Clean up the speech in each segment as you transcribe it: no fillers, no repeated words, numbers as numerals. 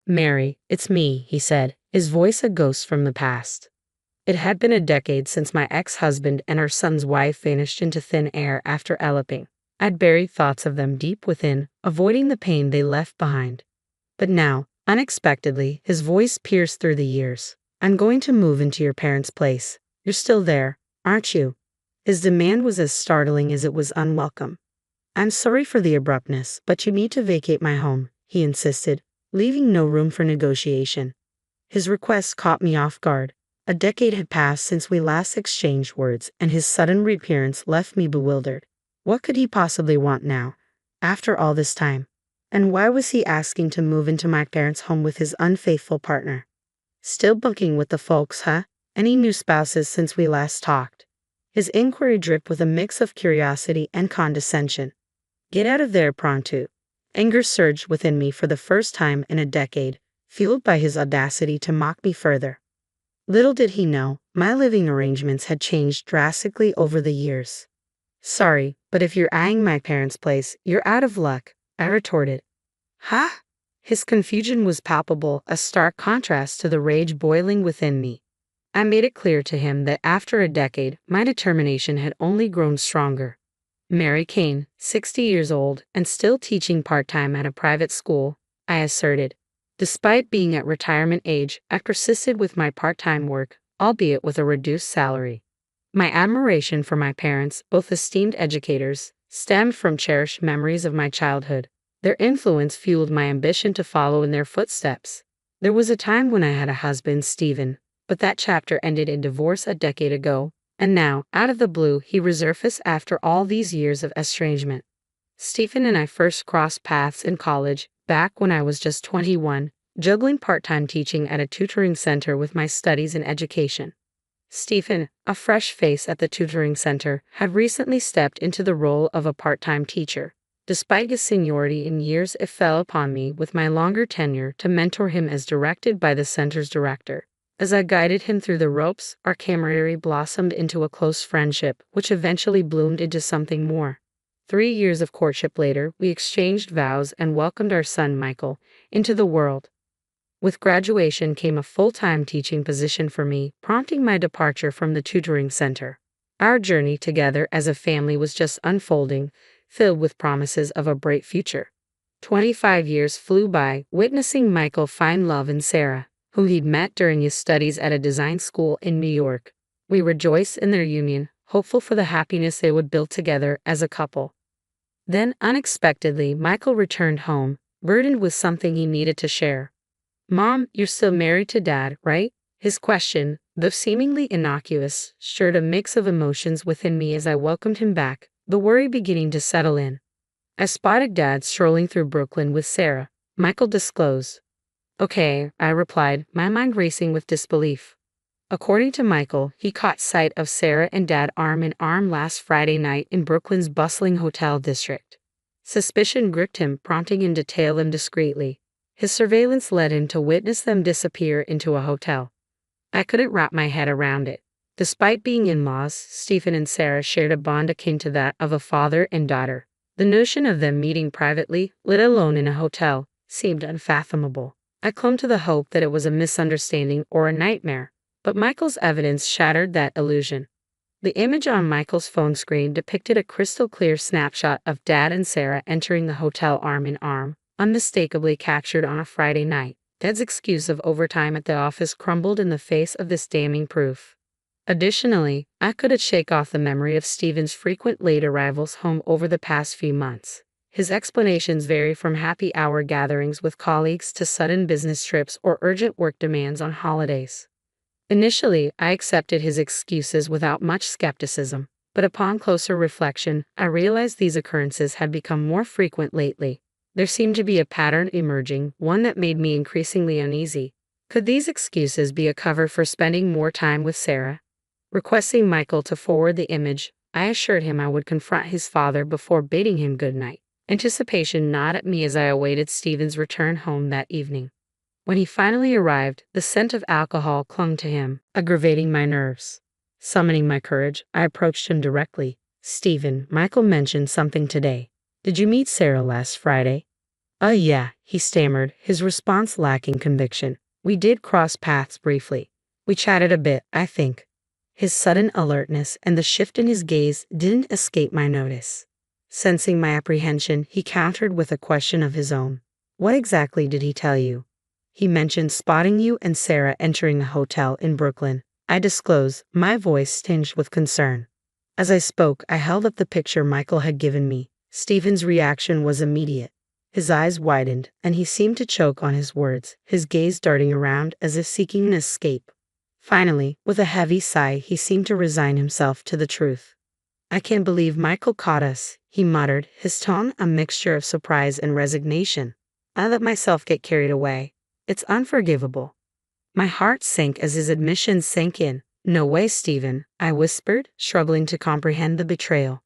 Mary, it's me, he said, his voice a ghost from the past. It had been a decade since my ex-husband and our son's wife vanished into thin air after eloping. I'd buried thoughts of them deep within, avoiding the pain they left behind. But now, unexpectedly, his voice pierced through the years. I'm going to move into your parents' place. You're still there, aren't you? His demand was as startling as it was unwelcome. I'm sorry for the abruptness, but you need to vacate my home, he insisted, leaving no room for negotiation. His request caught me off guard. A decade had passed since we last exchanged words, and his sudden reappearance left me bewildered. What could he possibly want now, after all this time? And why was he asking to move into my parents' home with his unfaithful partner? Still bunking with the folks, huh? Any new spouses since we last talked? His inquiry dripped with a mix of curiosity and condescension. Get out of there pronto. Anger surged within me for the first time in a decade, fueled by his audacity to mock me further. Little did he know, my living arrangements had changed drastically over the years. Sorry, but if you're eyeing my parents' place, you're out of luck, I retorted. Huh? His confusion was palpable, a stark contrast to the rage boiling within me. I made it clear to him that after a decade, my determination had only grown stronger. Mary Kane, 60 years old, and still teaching part-time at a private school, I asserted. Despite being at retirement age, I persisted with my part-time work, albeit with a reduced salary. My admiration for my parents, both esteemed educators, stemmed from cherished memories of my childhood. Their influence fueled my ambition to follow in their footsteps. There was a time when I had a husband, Stephen, but that chapter ended in divorce a decade ago, and now, out of the blue, he resurfaced after all these years of estrangement. Stephen and I first crossed paths in college, back when I was just 21, juggling part-time teaching at a tutoring center with my studies in education. Stephen, a fresh face at the tutoring center, had recently stepped into the role of a part-time teacher. Despite his seniority in years, it fell upon me with my longer tenure to mentor him as directed by the center's director. As I guided him through the ropes, our camaraderie blossomed into a close friendship, which eventually bloomed into something more. 3 years of courtship later, we exchanged vows and welcomed our son Michael into the world. With graduation came a full-time teaching position for me, prompting my departure from the tutoring center. Our journey together as a family was just unfolding, filled with promises of a bright future. 25 years flew by, witnessing Michael find love in Sarah, whom he'd met during his studies at a design school in New York. We rejoiced in their union, hopeful for the happiness they would build together as a couple. Then, unexpectedly, Michael returned home, burdened with something he needed to share. Mom, you're still married to Dad, right? His question, though seemingly innocuous, stirred a mix of emotions within me as I welcomed him back, the worry beginning to settle in. I spotted Dad strolling through Brooklyn with Sarah, Michael disclosed. Okay, I replied, my mind racing with disbelief. According to Michael, he caught sight of Sarah and Dad arm in arm last Friday night in Brooklyn's bustling hotel district. Suspicion gripped him, prompting him to tail them discreetly. His surveillance led him to witness them disappear into a hotel. I couldn't wrap my head around it. Despite being in-laws, Stephen and Sarah shared a bond akin to that of a father and daughter. The notion of them meeting privately, let alone in a hotel, seemed unfathomable. I clung to the hope that it was a misunderstanding or a nightmare, but Michael's evidence shattered that illusion. The image on Michael's phone screen depicted a crystal-clear snapshot of Dad and Sarah entering the hotel arm in arm, unmistakably captured on a Friday night. Dad's excuse of overtime at the office crumbled in the face of this damning proof. Additionally, I couldn't shake off the memory of Stephen's frequent late arrivals home over the past few months. His explanations vary from happy hour gatherings with colleagues to sudden business trips or urgent work demands on holidays. Initially, I accepted his excuses without much skepticism, but upon closer reflection, I realized these occurrences had become more frequent lately. There seemed to be a pattern emerging, one that made me increasingly uneasy. Could these excuses be a cover for spending more time with Sarah? Requesting Michael to forward the image, I assured him I would confront his father before bidding him good night. Anticipation gnawed at me as I awaited Stephen's return home that evening. When he finally arrived, the scent of alcohol clung to him, aggravating my nerves. Summoning my courage, I approached him directly. Stephen, Michael mentioned something today. Did you meet Sarah last Friday? Yeah, he stammered, his response lacking conviction. We did cross paths briefly. We chatted a bit, I think. His sudden alertness and the shift in his gaze didn't escape my notice. Sensing my apprehension, he countered with a question of his own. What exactly did he tell you? He mentioned spotting you and Sarah entering a hotel in Brooklyn. I disclosed, my voice tinged with concern. As I spoke, I held up the picture Michael had given me. Stephen's reaction was immediate. His eyes widened, and he seemed to choke on his words, his gaze darting around as if seeking an escape. Finally, with a heavy sigh, he seemed to resign himself to the truth. I can't believe Michael caught us, he muttered, his tone a mixture of surprise and resignation. I let myself get carried away. It's unforgivable. My heart sank as his admission sank in. No way, Stephen, I whispered, struggling to comprehend the betrayal.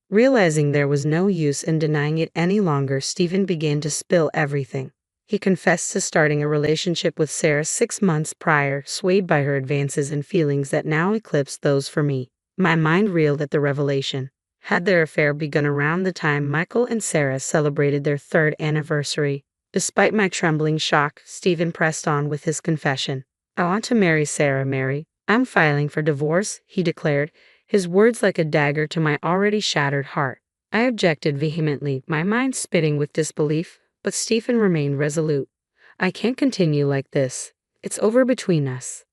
Realizing there was no use in denying it any longer, Stephen began to spill everything. He confessed to starting a relationship with Sarah 6 months prior, swayed by her advances and feelings that now eclipsed those for me. My mind reeled at the revelation. Had their affair begun around the time Michael and Sarah celebrated their 3rd anniversary? Despite my trembling shock, Stephen pressed on with his confession. I want to marry Sarah, Mary. I'm filing for divorce, he declared, his words like a dagger to my already shattered heart. I objected vehemently, my mind spinning with disbelief, but Stephen remained resolute. I can't continue like this. It's over between us.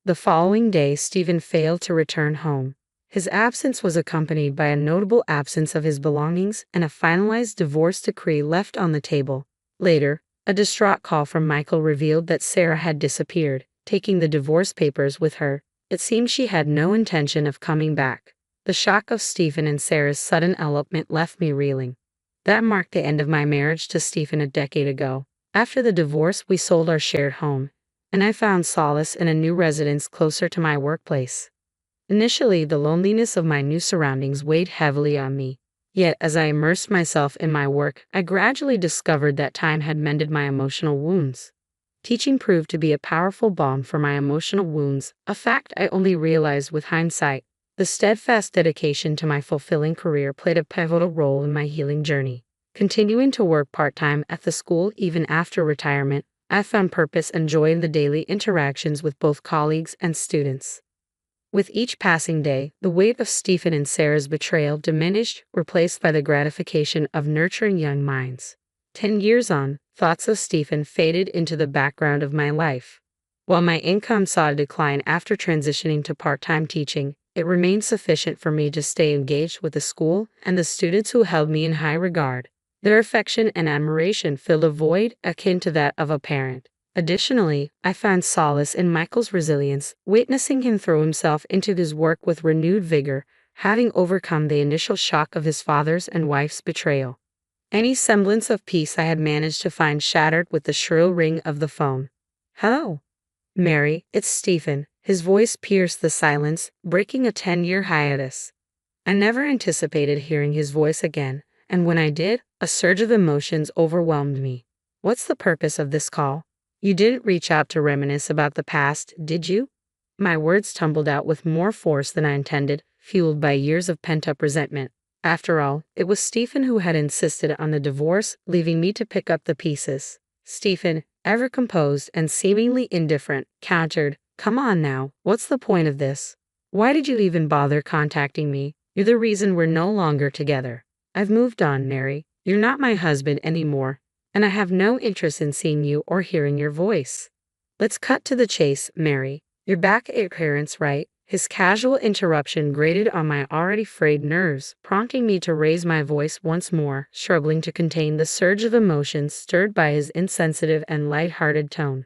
The following day, Stephen failed to return home. His absence was accompanied by a notable absence of his belongings and a finalized divorce decree left on the table. Later, a distraught call from Michael revealed that Sarah had disappeared, taking the divorce papers with her. It seemed she had no intention of coming back. The shock of Stephen and Sarah's sudden elopement left me reeling. That marked the end of my marriage to Stephen a decade ago. After the divorce, we sold our shared home, and I found solace in a new residence closer to my workplace. Initially, the loneliness of my new surroundings weighed heavily on me. Yet, as I immersed myself in my work, I gradually discovered that time had mended my emotional wounds. Teaching proved to be a powerful balm for my emotional wounds, a fact I only realized with hindsight. The steadfast dedication to my fulfilling career played a pivotal role in my healing journey. Continuing to work part-time at the school even after retirement, I found purpose and joy in the daily interactions with both colleagues and students. With each passing day, the weight of Stephen and Sarah's betrayal diminished, replaced by the gratification of nurturing young minds. 10 years on, thoughts of Stephen faded into the background of my life. While my income saw a decline after transitioning to part-time teaching, it remained sufficient for me to stay engaged with the school and the students who held me in high regard. Their affection and admiration filled a void akin to that of a parent. Additionally, I found solace in Michael's resilience, witnessing him throw himself into his work with renewed vigor, having overcome the initial shock of his father's and wife's betrayal. Any semblance of peace I had managed to find shattered with the shrill ring of the phone. Hello, Mary, it's Stephen. His voice pierced the silence, breaking a 10-year hiatus. I never anticipated hearing his voice again, and when I did, a surge of emotions overwhelmed me. What's the purpose of this call? You didn't reach out to reminisce about the past, did you? My words tumbled out with more force than I intended, fueled by years of pent-up resentment. After all, it was Stephen who had insisted on the divorce, leaving me to pick up the pieces. Stephen, ever composed and seemingly indifferent, countered, "Come on now, what's the point of this? Why did you even bother contacting me? You're the reason we're no longer together. I've moved on, Mary. You're not my husband anymore, and I have no interest in seeing you or hearing your voice. Let's cut to the chase, Mary. You're back at your parents', right?" His casual interruption grated on my already frayed nerves, prompting me to raise my voice once more, struggling to contain the surge of emotions stirred by his insensitive and light-hearted tone.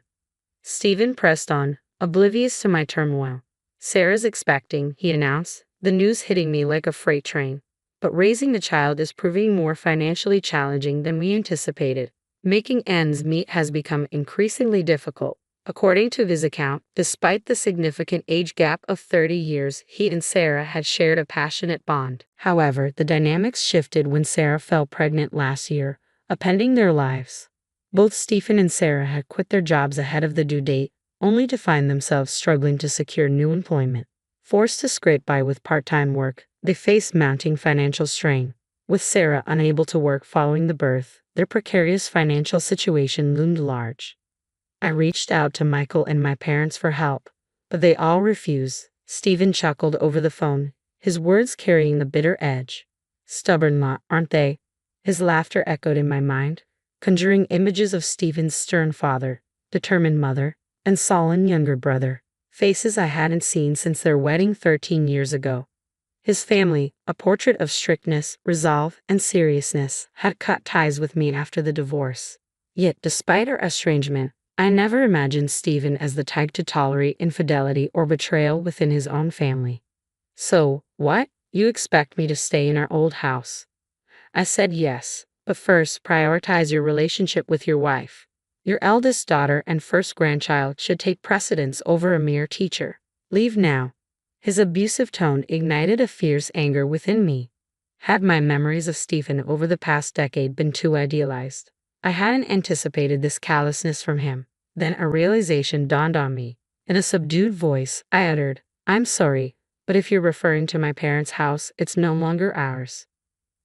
Stephen pressed on, oblivious to my turmoil. "Sarah's expecting," he announced, the news hitting me like a freight train. "But raising the child is proving more financially challenging than we anticipated. Making ends meet has become increasingly difficult." According to his account, despite the significant age gap of 30 years, he and Sarah had shared a passionate bond. However, the dynamics shifted when Sarah fell pregnant last year, upending their lives. Both Stephen and Sarah had quit their jobs ahead of the due date, only to find themselves struggling to secure new employment. Forced to scrape by with part-time work, they faced mounting financial strain. With Sarah unable to work following the birth, Their precarious financial situation loomed large. I reached out to Michael and my parents for help, but they all refused. Stephen chuckled over the phone, his words carrying the bitter edge. Stubborn lot, aren't they? His laughter echoed in my mind, conjuring images of Stephen's stern father, determined mother, and sullen younger brother, faces I hadn't seen since their wedding 13 years ago. His family, a portrait of strictness, resolve, and seriousness, had cut ties with me after the divorce. Yet, despite our estrangement, I never imagined Stephen as the type to tolerate infidelity or betrayal within his own family. So, what? You expect me to stay in our old house? I said yes, but first prioritize your relationship with your wife. Your eldest daughter and first grandchild should take precedence over a mere teacher. Leave now. His abusive tone ignited a fierce anger within me. Had my memories of Stephen over the past decade been too idealized? I hadn't anticipated this callousness from him. Then a realization dawned on me. In a subdued voice, I uttered, "I'm sorry, but if you're referring to my parents' house, it's no longer ours."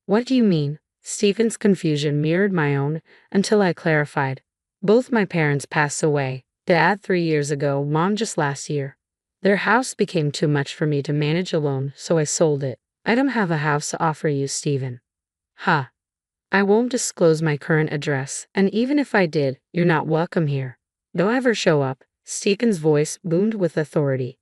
"What do you mean?" Stephen's confusion mirrored my own until I clarified. "Both my parents passed away, Dad 3 years ago, Mom just last year. Their house became too much for me to manage alone, so I sold it. I don't have a house to offer you, Stephen." "Ha. I won't disclose my current address, and even if I did, you're not welcome here. Don't ever show up." Stephen's voice boomed with authority.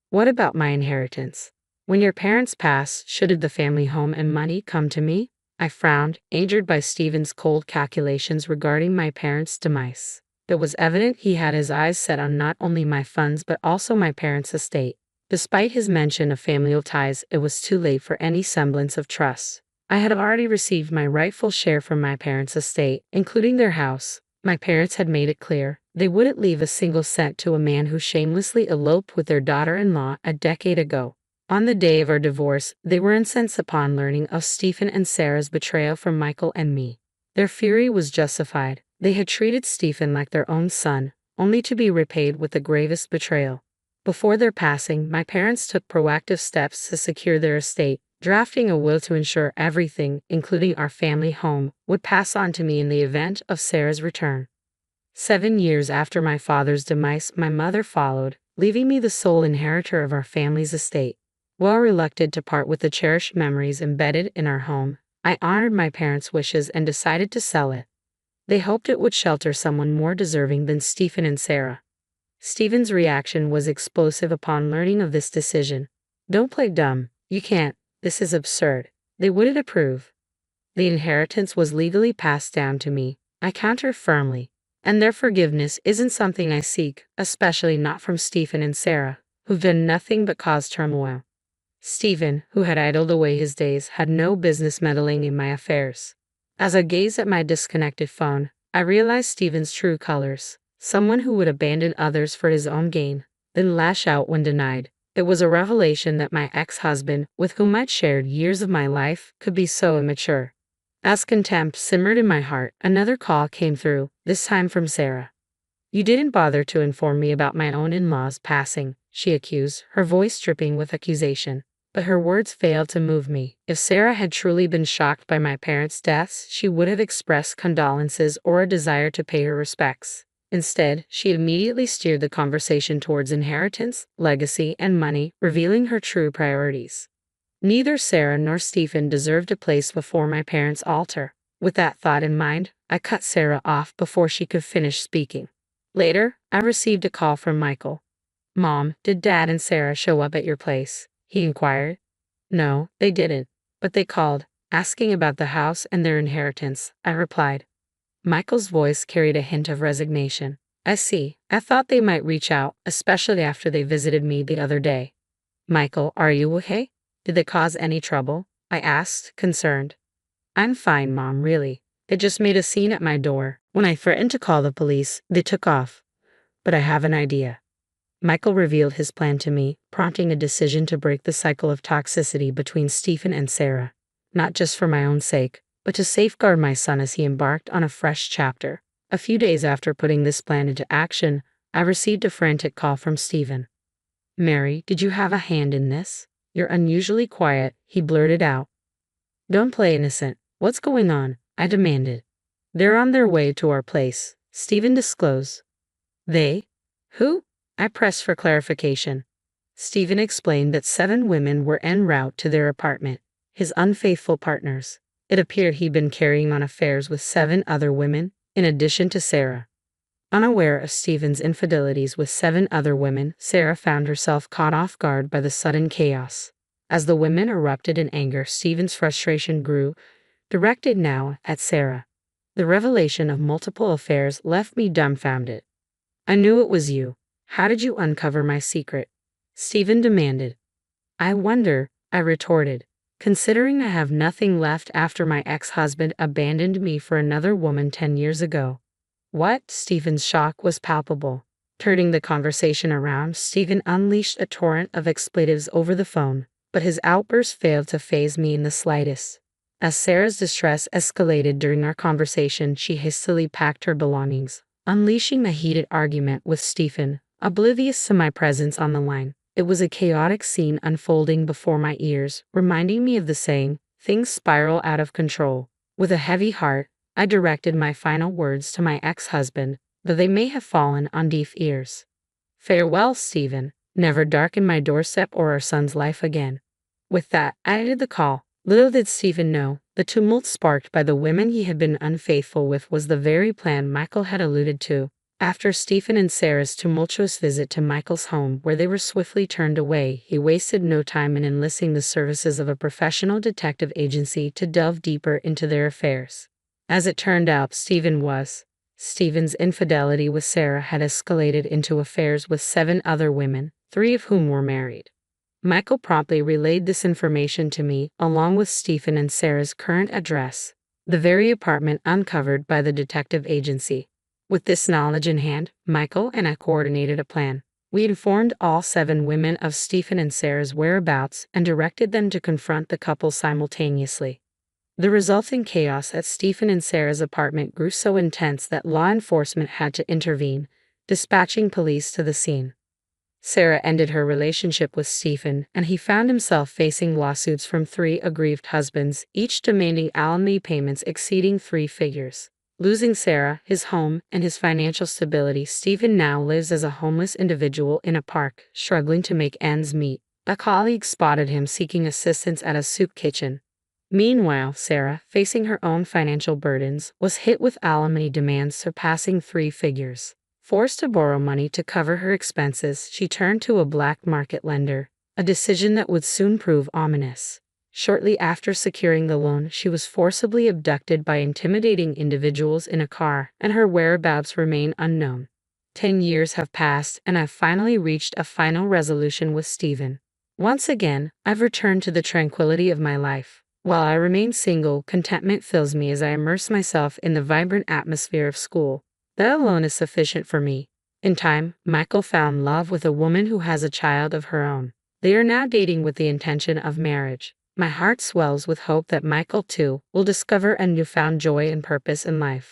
"What about my inheritance? When your parents pass, should the family home and money come to me?" I frowned, angered by Stephen's cold calculations regarding my parents' demise. It was evident he had his eyes set on not only my funds but also my parents' estate. Despite his mention of familial ties, it was too late for any semblance of trust. I had already received my rightful share from my parents' estate, including their house. My parents had made it clear they wouldn't leave a single cent to a man who shamelessly eloped with their daughter-in-law a decade ago. On the day of our divorce, they were incensed upon learning of Stephen and Sarah's betrayal from Michael and me. Their fury was justified. They had treated Stephen like their own son, only to be repaid with the gravest betrayal. Before their passing, my parents took proactive steps to secure their estate, drafting a will to ensure everything, including our family home, would pass on to me in the event of Sarah's return. 7 years after my father's demise, my mother followed, leaving me the sole inheritor of our family's estate. While reluctant to part with the cherished memories embedded in our home, I honored my parents' wishes and decided to sell it. They hoped it would shelter someone more deserving than Stephen and Sarah. Stephen's reaction was explosive upon learning of this decision. "Don't play dumb. You can't. This is absurd. They wouldn't approve." "The inheritance was legally passed down to me," I countered firmly, "and their forgiveness isn't something I seek, especially not from Stephen and Sarah, who've done nothing but cause turmoil." Stephen, who had idled away his days, had no business meddling in my affairs. As I gazed at my disconnected phone, I realized Stephen's true colors: someone who would abandon others for his own gain, then lash out when denied. It was a revelation that my ex-husband, with whom I'd shared years of my life, could be so immature. As contempt simmered in my heart, another call came through, this time from Sarah. "You didn't bother to inform me about my own in-laws passing," she accused, her voice dripping with accusation. But her words failed to move me. If Sarah had truly been shocked by my parents' deaths, she would have expressed condolences or a desire to pay her respects. Instead, she immediately steered the conversation towards inheritance, legacy, and money, revealing her true priorities. Neither Sarah nor Stephen deserved a place before my parents' altar. With that thought in mind, I cut Sarah off before she could finish speaking. Later, I received a call from Michael. "Mom, did Dad and Sarah show up at your place?" he inquired. "No, they didn't, but they called, asking about the house and their inheritance," I replied. Michael's voice carried a hint of resignation. "I see. I thought they might reach out, especially after they visited me the other day." "Michael, are you okay? Did they cause any trouble?" I asked, concerned. "I'm fine, Mom, really. They just made a scene at my door. When I threatened to call the police, they took off. But I have an idea." Michael revealed his plan to me, prompting a decision to break the cycle of toxicity between Stephen and Sarah, not just for my own sake, but to safeguard my son as he embarked on a fresh chapter. A few days after putting this plan into action, I received a frantic call from Stephen. "Mary, did you have a hand in this? You're unusually quiet," he blurted out. "Don't play innocent. What's going on?" I demanded. They're on their way to our place, Stephen disclosed. They? Who? I pressed for clarification. Stephen explained that 7 women were en route to their apartment, his unfaithful partners. It appeared he'd been carrying on affairs with 7 other women, in addition to Sarah. Unaware of Stephen's infidelities with 7 other women, Sarah found herself caught off guard by the sudden chaos. As the women erupted in anger, Stephen's frustration grew, directed now at Sarah. The revelation of multiple affairs left me dumbfounded. I knew it was you. How did you uncover my secret? Stephen demanded. I wonder, I retorted, considering I have nothing left after my ex-husband abandoned me for another woman 10 years ago. What? Stephen's shock was palpable. Turning the conversation around, Stephen unleashed a torrent of expletives over the phone, but his outburst failed to faze me in the slightest. As Sarah's distress escalated during our conversation, she hastily packed her belongings, unleashing a heated argument with Stephen, oblivious to my presence on the line. It was a chaotic scene unfolding before my ears, reminding me of the saying, things spiral out of control. With a heavy heart, I directed my final words to my ex-husband, though they may have fallen on deaf ears. Farewell, Stephen. Never darken my doorstep or our son's life again. With that, I ended the call. Little did Stephen know, the tumult sparked by the women he had been unfaithful with was the very plan Michael had alluded to. After Stephen and Sarah's tumultuous visit to Michael's home, where they were swiftly turned away, he wasted no time in enlisting the services of a professional detective agency to delve deeper into their affairs. As it turned out, Stephen's infidelity with Sarah had escalated into affairs with 7 other women, 3 of whom were married. Michael promptly relayed this information to me, along with Stephen and Sarah's current address, the very apartment uncovered by the detective agency. With this knowledge in hand, Michael and I coordinated a plan. We informed all 7 women of Stephen and Sarah's whereabouts and directed them to confront the couple simultaneously. The resulting chaos at Stephen and Sarah's apartment grew so intense that law enforcement had to intervene, dispatching police to the scene. Sarah ended her relationship with Stephen, and he found himself facing lawsuits from 3 aggrieved husbands, each demanding alimony payments exceeding 3 figures. Losing Sarah, his home, and his financial stability, Stephen now lives as a homeless individual in a park, struggling to make ends meet. A colleague spotted him seeking assistance at a soup kitchen. Meanwhile, Sarah, facing her own financial burdens, was hit with alimony demands surpassing 3 figures. Forced to borrow money to cover her expenses, she turned to a black market lender, a decision that would soon prove ominous. Shortly after securing the loan, she was forcibly abducted by intimidating individuals in a car, and her whereabouts remain unknown. 10 years have passed, and I've finally reached a final resolution with Stephen. Once again, I've returned to the tranquility of my life. While I remain single, contentment fills me as I immerse myself in the vibrant atmosphere of school. That alone is sufficient for me. In time, Michael found love with a woman who has a child of her own. They are now dating with the intention of marriage. My heart swells with hope that Michael, too, will discover a newfound joy and purpose in life.